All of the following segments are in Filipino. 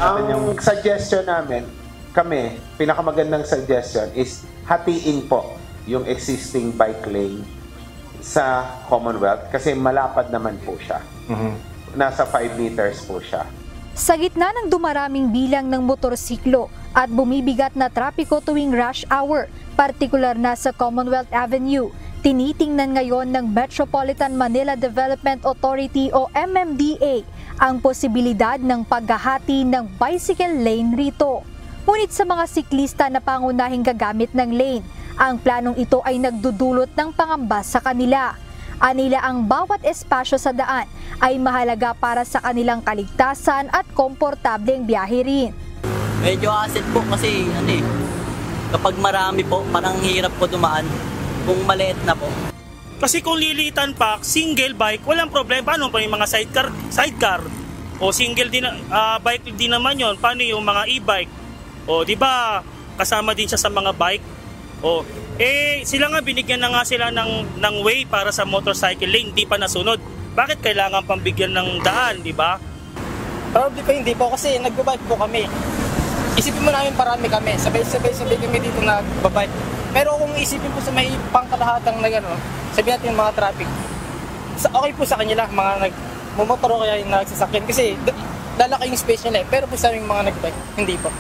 natin yung... Ang suggestion namin, kami, pinakamagandang suggestion is hatiin po yung existing bike lane sa Commonwealth kasi malapad naman po siya. Nasa 5 meters po siya. Sa gitna ng dumaraming bilang ng motorsiklo at bumibigat na trapiko tuwing rush hour, partikular na sa Commonwealth Avenue, tinitingnan ngayon ng Metropolitan Manila Development Authority o MMDA ang posibilidad ng paghahati ng bicycle lane rito. Ngunit sa mga siklista na pangunahing gagamit ng lane, ang planong ito ay nagdudulot ng pangamba sa kanila. Anila ang bawat espasyo sa daan ay mahalaga para sa kanilang kaligtasan at komportableng biyahe rin. Medyo asset po kasi kapag marami po, parang hirap po dumaan kung maliit na po. Kasi kung lilitan pa, single bike, walang problema. Paano pa yung mga sidecar? O single din, bike din naman yon. Paano yung mga e-bike? O di ba kasama din siya sa mga bike? O sila nga binigyan na nga sila ng way para sa motorcycle lane, di pa nasunod. Bakit kailangan pang bigyan ng daan, di ba? Probably pa hindi po kasi nagbe-bike po kami. Isipin mo namin parami kami, sabay-sabay kami dito na babike. Pero kung isipin po sa may pangkalahatang na gano'n, sabihin natin mga traffic, okay po sa kanila, mga nagmumotor o kaya yung nagsasakyan kasi lalaki yung space nila pero po sa aming mga nagbike, hindi po.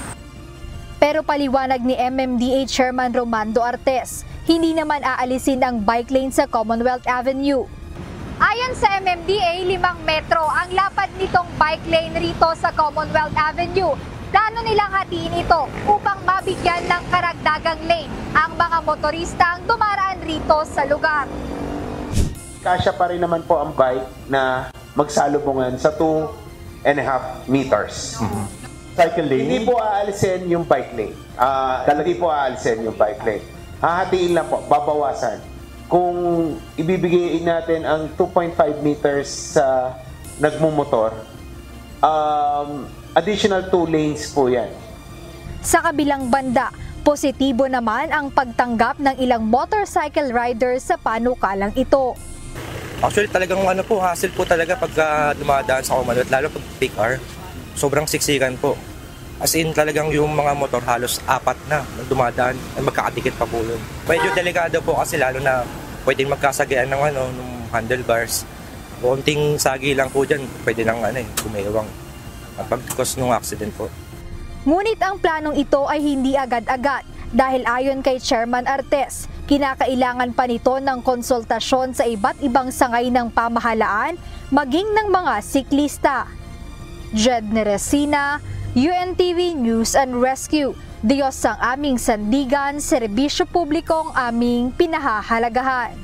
Pero paliwanag ni MMDA Chairman Romando Artes, hindi naman aalisin ang bike lane sa Commonwealth Avenue. Ayon sa MMDA, 5 metro ang lapad nitong bike lane rito sa Commonwealth Avenue. Plano nilang hatiin ito upang mabigyan ng karagdagang lane ang mga motoristang dumaraan rito sa lugar. Kasya pa rin naman po ang bike na magsalubungan sa 2.5 meters. Cycle lane? Hindi po aalisin yung bike lane. Hindi po aalisin yung bike lane. Hahatiin lang po, babawasan. Kung ibibigay natin ang 2.5 meters sa nagmumotor, additional 2 lanes po yan. Sa kabilang banda, positibo naman ang pagtanggap ng ilang motorcycle riders sa panukalang ito. Actually talagang hassle po talaga pag dumadaan sa Commonwealth, lalo pag peak hour. Sobrang siksikan po. As in talagang yung mga motor halos 4 na dumadaan at magkakadikit pa po yun. Medyo delikado po kasi lalo na pwedeng magkasagyan ng handlebars. Konting sagi lang po dyan, pwede nang kumewang pag-cause ng accident po. Ngunit ang planong ito ay hindi agad-agad dahil ayon kay Chairman Artes, kinakailangan pa nito ng konsultasyon sa iba't ibang sangay ng pamahalaan, maging ng mga siklista. Jed Neresina, UNTV News and Rescue. Diyos ang aming sandigan, serbisyo publiko ang aming pinahahalagahan.